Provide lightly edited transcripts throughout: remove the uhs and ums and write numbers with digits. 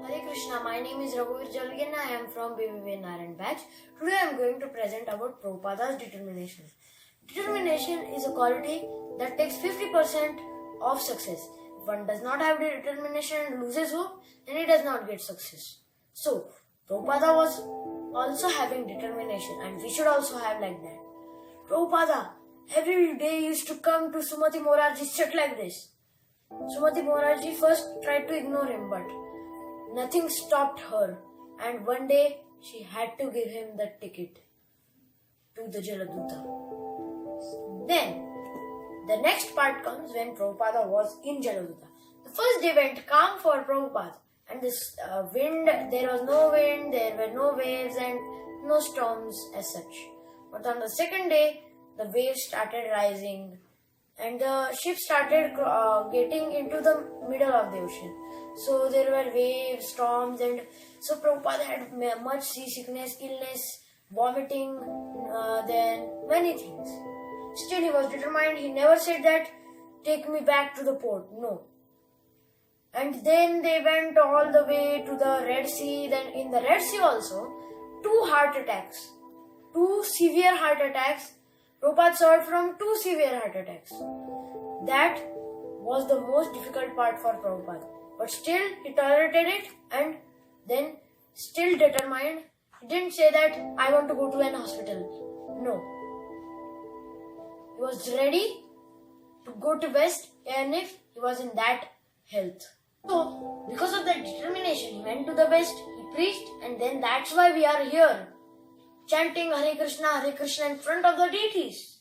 Hare Krishna, my name is Raghuveer Jalgi and I am from NARAYAN batch. Today I am going to present about Prabhupada's determination. Determination is a quality that takes 50% of success. If one does not have determination and loses hope, then he does not get success. So, Prabhupada was also having determination and we should also have like that. Prabhupada every day used to come to Sumati Morarji's sit like this. Sumati Morarji first tried to ignore him, but nothing stopped her, and one day she had to give him the ticket to the Jaladuta. Then, the next part comes when Prabhupada was in Jaladuta. The first day went calm for Prabhupada, and this there was no wind, there were no waves and no storms as such. But on the second day, the waves started rising and the ship started getting into the middle of the ocean. So there were waves, storms, and so Prabhupada had much seasickness, illness, vomiting, then many things. Still he was determined. He never said that, take me back to the port. No. And then they went all the way to the Red Sea. Then in the Red Sea also, 2 heart attacks. 2 severe heart attacks. Prabhupada suffered from 2 severe heart attacks. That was the most difficult part for Prabhupada. But still he tolerated it and then still determined. He didn't say that I want to go to an hospital. No. He was ready to go to West and if he was in that health. So because of that determination he went to the West, he preached, and then that's why we are here chanting Hare Krishna in front of the deities.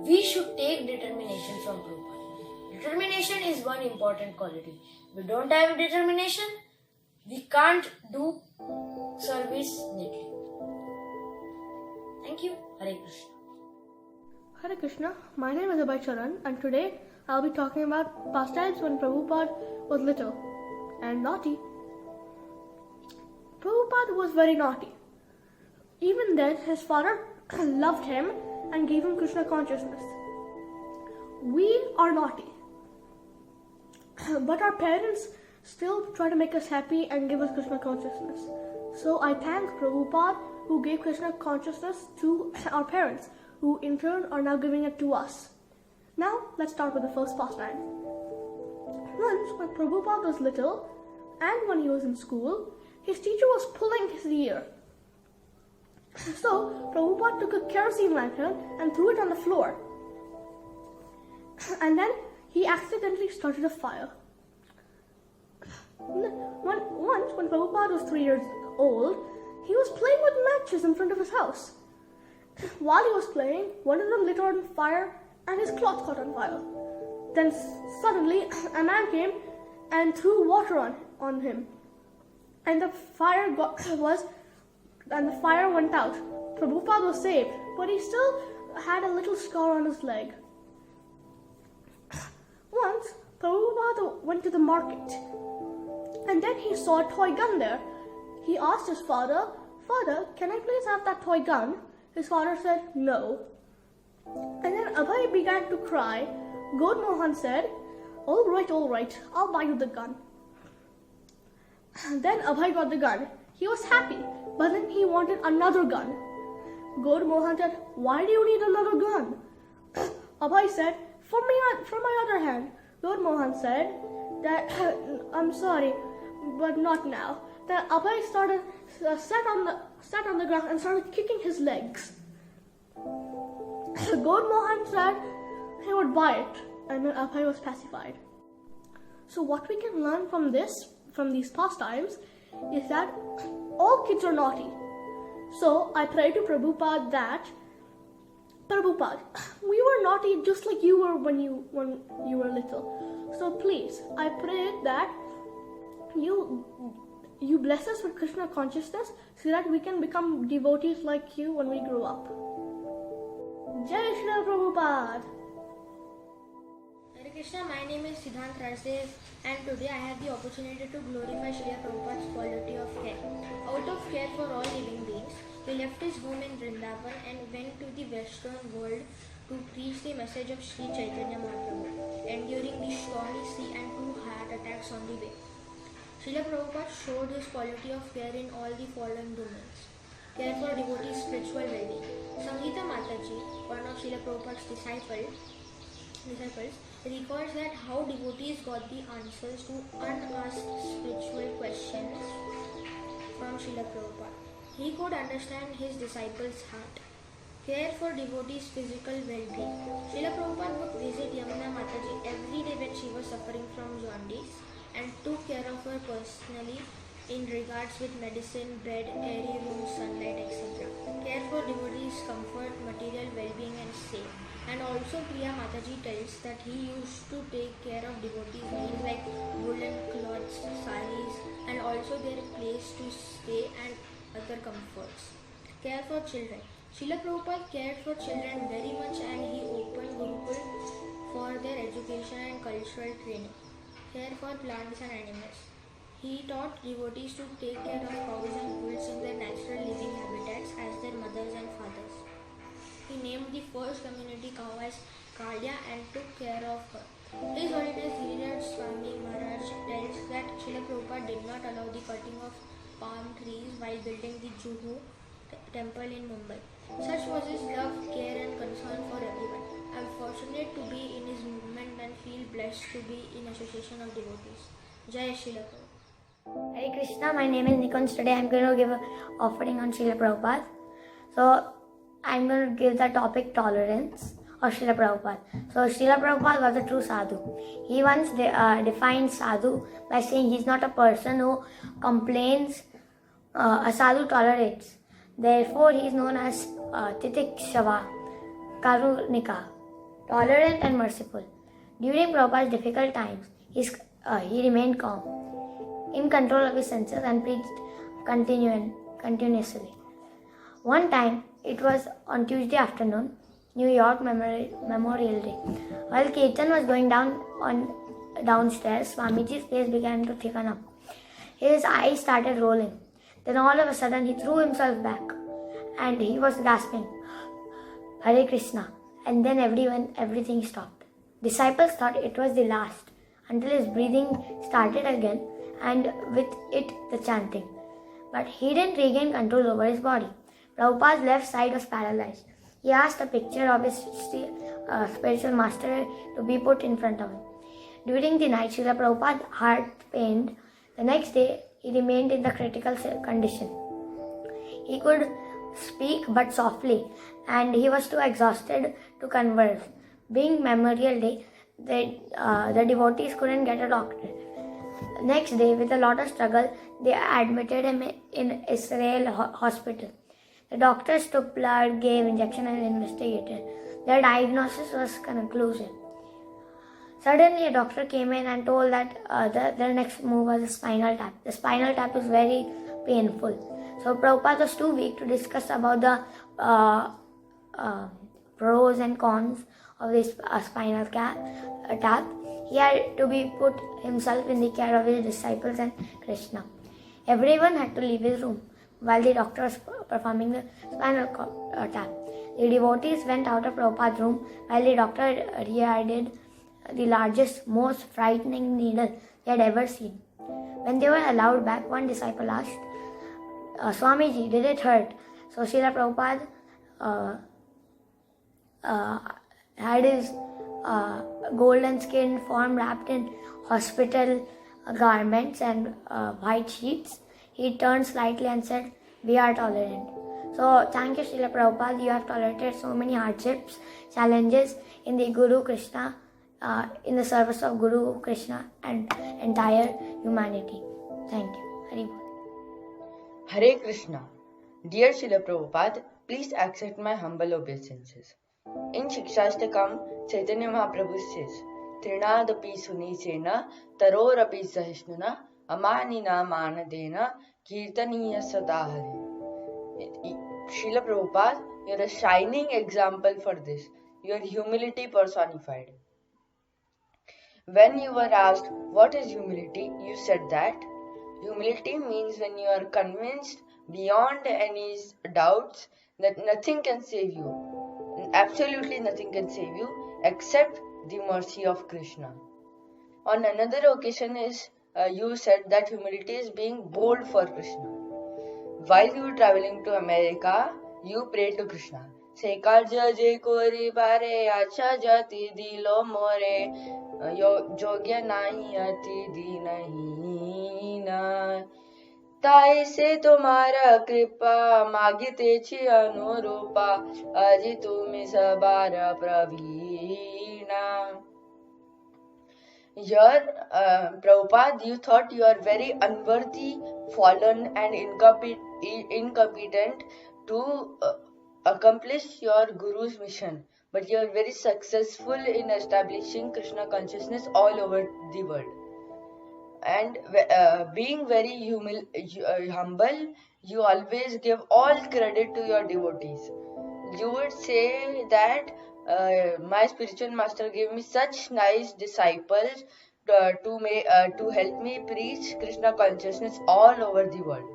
We should take determination from Prabhupada. Determination is one important quality. If we don't have determination, we can't do service neatly. Thank you. Hare Krishna. Hare Krishna, my name is Vidyashram and today I'll be talking about pastimes when Prabhupada was little and naughty. Prabhupada was very naughty. Even then, his father loved him and gave him Krishna consciousness. We are naughty, but our parents still try to make us happy and give us Krishna consciousness. So I thank Prabhupada who gave Krishna consciousness to our parents, who in turn are now giving it to us. Now let's start with the first pastime. Once when Prabhupada was little and when he was in school, his teacher was pulling his ear. So Prabhupada took a kerosene lantern and threw it on the floor. And then he accidentally started a fire. Once when Prabhupada was 3 years old, he was playing with matches in front of his house. While he was playing, one of them lit on fire and his cloth caught on fire. Then suddenly a man came and threw water on him. And the fire went out. Prabhupada was saved, but he still had a little scar on his leg. Once, Prabhupada went to the market, and then he saw a toy gun there. He asked his father, "Father, can I please have that toy gun?" His father said, "No." And then Abhay began to cry. God Mohan said, all right, I'll buy you the gun." And then Abhay got the gun. He was happy, but then he wanted another gun. God Mohan said, "Why do you need another gun?" Abhay said, for my other hand." God Mohan said that, "I'm sorry, but not now." Then Abhay sat on the ground and started kicking his legs. God Mohan said he would buy it, and then Abhay was pacified. So what we can learn from these pastimes, is that all kids are naughty. So I pray to Prabhupada that, Prabhupada, we were naughty just like you were when you were little. So please, I pray that you bless us with Krishna consciousness so that we can become devotees like you when we grow up. Jai Srila Prabhupada. Hare Krishna, my name is Siddhant Radse and today I have the opportunity to glorify Srila Prabhupada's quality of care. Out of care for all living beings, he left his home in Vrindavan and went to the western world to preach the message of Sri Chaitanya Mahaprabhu, enduring the stormy sea and 2 heart attacks on the way. Srila Prabhupada showed his quality of care in all the following domains. Care for devotees' spiritual well-being. Sangeeta Mataji, one of Srila Prabhupada's disciples, records that how devotees got the answers to unasked spiritual questions from Srila Prabhupada. He could understand his disciples' heart. Care for devotees' physical well-being. Srila Prabhupada would visit Yamuna Mataji every day when she was suffering from jaundice and took care of her personally in regards with medicine, bed, airy room, sunlight, etc. Care for devotees' comfort, material well-being and stay. And also Priya Mataji tells that he used to take care of devotees' needs like woolen cloths, saris and also their place to stay and other comforts. Care for children. Srila Prabhupada cared for children very much and he opened Gurukul for their education and cultural training. Care for plants and animals. He taught devotees to take care of cows and bulls in their natural living habitats as their mothers and fathers. He named the first community cow as Kalya and took care of her. His Holiness Giriraj Swami Maharaj tells that Srila Prabhupada did not allow the cutting of palm trees while building the Juhu temple in Mumbai. Such was his love, care and concern for everyone. I am fortunate to be in his movement and feel blessed to be in association of devotees. Jai Srila Prabhupada. Hare Krishna, my name is Nikon. Today I am going to give an offering on Srila Prabhupada. So I am going to give the topic tolerance of Srila Prabhupada. So Srila Prabhupada was a true sadhu. He once defined sadhu by saying he is not a person who complains, a sadhu tolerates. Therefore he is known as Titikshava, Karunika, tolerant and merciful. During Prabhupada's difficult times, he remained calm, in control of his senses and preached continuously. One time, it was on Tuesday afternoon, New York Memorial Day. While Kirtan was going downstairs, Swamiji's face began to thicken up. His eyes started rolling. Then all of a sudden, he threw himself back and he was gasping, Hare Krishna. And then everything stopped. Disciples thought it was the last until his breathing started again and with it the chanting. But he didn't regain control over his body. Prabhupada's left side was paralyzed. He asked a picture of his spiritual master to be put in front of him. During the night, Srila Prabhupada's heart pained. The next day, he remained in the critical condition. He could speak but softly and he was too exhausted to converse. Being Memorial Day, the devotees couldn't get a doctor. Next day, with a lot of struggle, they admitted him in Israel hospital. The doctors took blood, gave injection and investigated. Their diagnosis was conclusive. Suddenly, a doctor came in and told that their next move was a spinal tap. The spinal tap is very painful. So Prabhupada was too weak to discuss about the pros and cons of this spinal tap. He had to be put himself in the care of his disciples and Krishna. Everyone had to leave his room while the doctor was performing the spinal tap. The devotees went out of Prabhupada's room while the doctor readded the largest, most frightening needle they had ever seen. When they were allowed back, one disciple asked, Swamiji, did it hurt? So Srila Prabhupada had his golden skinned form wrapped in hospital garments and white sheets. He turned slightly and said, we are tolerant. So thank you Srila Prabhupada, you have tolerated so many hardships, challenges in the Guru Krishna, in the service of Guru Krishna and entire humanity. Thank you. Hare Bol. Hare Krishna. Dear Srila Prabhupada, please accept my humble obeisances. In Shikshashtakam, Chaitanya Mahaprabhu says, Trinadapi Sunicena, Tarorapi Sahishnuna, Amanina Manadena, Kirtaniya Sadahari. Srila Prabhupada, you are a shining example for this. You are humility personified. When you were asked, what is humility? You said that humility means when you are convinced beyond any doubts that nothing can save you. Absolutely nothing can save you except the mercy of Krishna. On another occasion is you said that humility is being bold for Krishna. While you were traveling to America, you prayed to Krishna. Say karja je kori bare acha jati dilo more jogya nahi ati di nahi na ताई से तुम्हारा कृपा मागिते छी अनुरूपा अजि तुम सबार प्रवीणा. Here, Prabhupada, you thought you are very unworthy, fallen, and incompetent to accomplish your Guru's mission. But you are very successful in establishing Krishna consciousness all over the world. And being very humble, you always give all credit to your devotees. You would say that my spiritual master gave me such nice disciples to help me preach Krishna consciousness all over the world.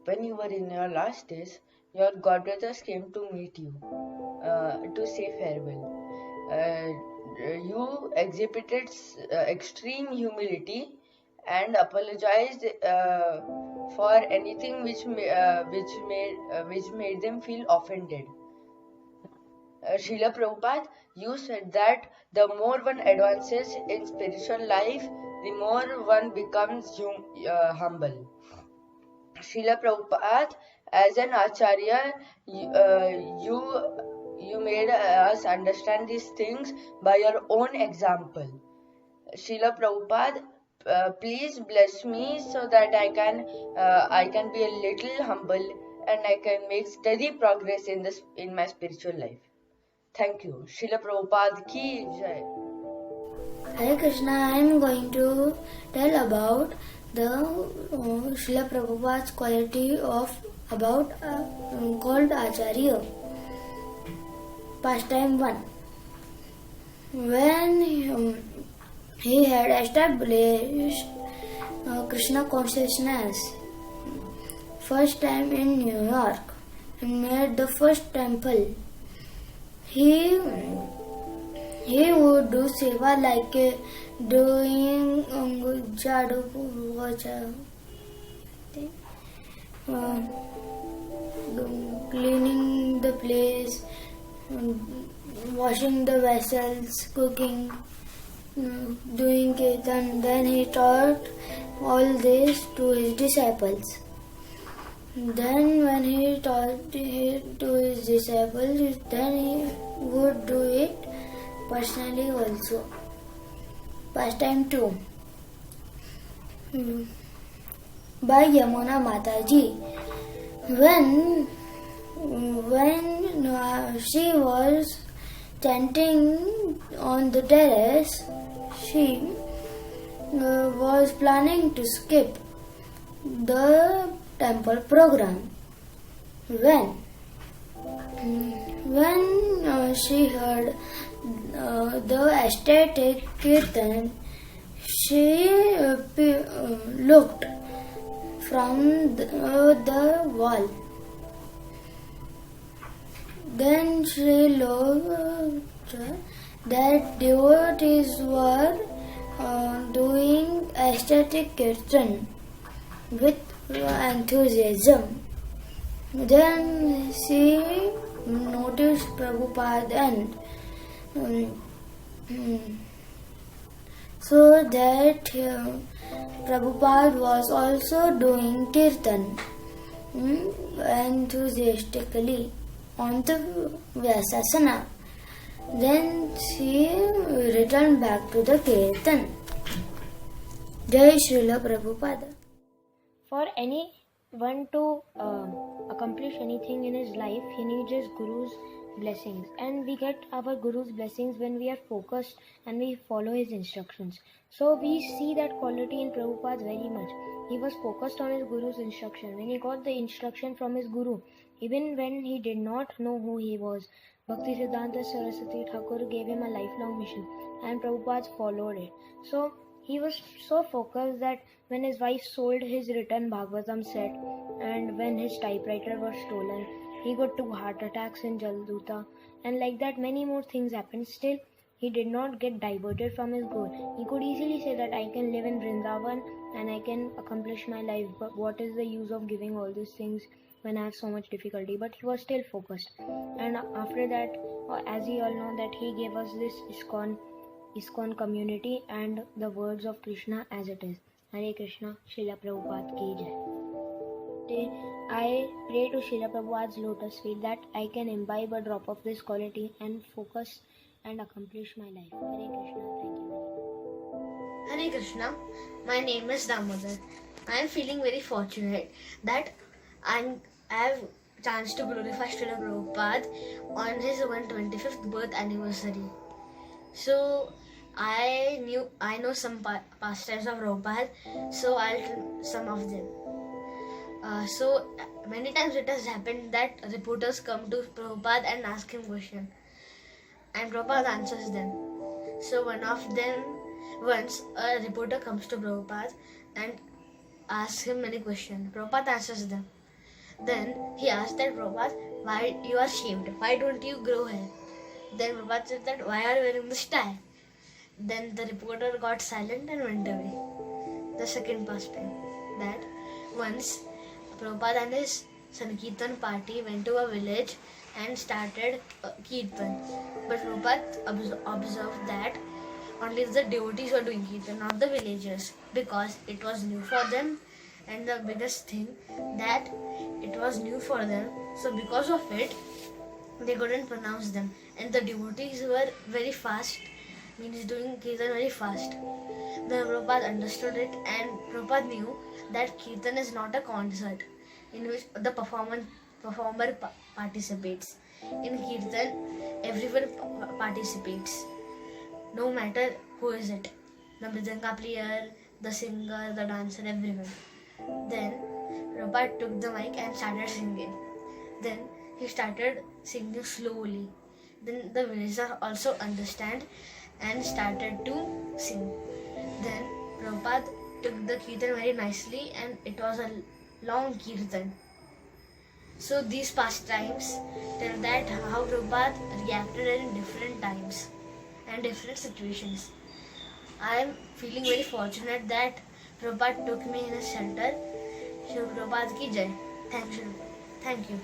When you were in your last days, your godbrothers came to meet you to say farewell. You exhibited extreme humility and apologized for anything which made them feel offended. Srila Prabhupada, you said that the more one advances in spiritual life, the more one becomes humble. Srila Prabhupada, as an acharya, you made us understand these things by your own example. Srila Prabhupada, please bless me so that I can be a little humble and I can make steady progress in my spiritual life. Thank you. Srila Prabhupada ki jai. Hare Krishna, I am going to tell about the Srila Prabhupada's quality about called Acharya. Pastime 1. When he had established Krishna consciousness first time in New York and made the first temple, he would do seva like doing jhadu puja, cleaning the place, washing the vessels, cooking, doing kirtan. Then he taught all this to his disciples. Then when he taught it to his disciples, then he would do it personally also. Pastime 2. By Yamuna Mataji. When she was chanting on the terrace, she was planning to skip the temple program. When she heard the ecstatic kirtan, she looked from the wall. Then she looked that devotees were doing ecstatic kirtan with enthusiasm. Then she noticed Prabhupada and so that Prabhupada was also doing kirtan enthusiastically on the Vyasasana. Then she returned back to the kirtan. Jai Srila Prabhupada. For anyone to accomplish anything in his life, he needs his Guru's blessings. And we get our Guru's blessings when we are focused and we follow his instructions. So we see that quality in Prabhupada very much. He was focused on his Guru's instruction. When he got the instruction from his Guru, even when he did not know who he was, Bhakti Siddhanta Saraswati Thakur gave him a lifelong mission and Prabhupada followed it. So he was so focused that when his wife sold his written Bhagavatam set and when his typewriter was stolen, he got 2 heart attacks in Jalduta, and like that many more things happened. Still, He did not get diverted from his goal. He could easily say that I can live in Vrindavan and I can accomplish my life, but what is the use of giving all these things when I have so much difficulty? But he was still focused. And after that, as we all know, that he gave us this ISKCON community and the words of Krishna as it is. Hare Krishna, Srila Prabhupada ki jai. Today, I pray to Srila Prabhupada's lotus feet that I can imbibe a drop of this quality and focus and accomplish my life. Hare Krishna, thank you very much. Hare Krishna, my name is Damodar. I am feeling very fortunate that I have chance to glorify Srila Prabhupada on his 125th birth anniversary. So I know some pastimes of Prabhupada, so I'll tell some of them. So many times it has happened that reporters come to Prabhupada and ask him questions, and Prabhupada answers them. So once a reporter comes to Prabhupada and asks him many questions, Prabhupada answers them. Then he asked that Prabhupada, why you are shaved? Why don't you grow hair? Then Prabhupada said that, why are you wearing this tie? Then the reporter got silent and went away. The second pastime, that once Prabhupada and his Sankirtan party went to a village and started Kirtan. But Prabhupada observed that only the devotees were doing Kirtan, not the villagers, because it was new for them, and the biggest thing that it was new for them, so because of it they couldn't pronounce them, and the devotees were very fast, means doing Kirtan very fast. Then Prabhupada understood it, and Prabhupada knew that Kirtan is not a concert in which the performer participates. In Kirtan, everyone participates, no matter who is it, the mridanga player, the singer, the dancer, everyone. Then Prabhupada took the mic and started singing. Then he started singing slowly. Then the villagers also understand and started to sing. Then Prabhupada took the Kirtan very nicely, and it was a long Kirtan. So these pastimes tell that how Prabhupada reacted in different times and different situations. I am feeling very fortunate that Prabhupada took me in his shelter. Shri Prabhupada ki jai. Thank you.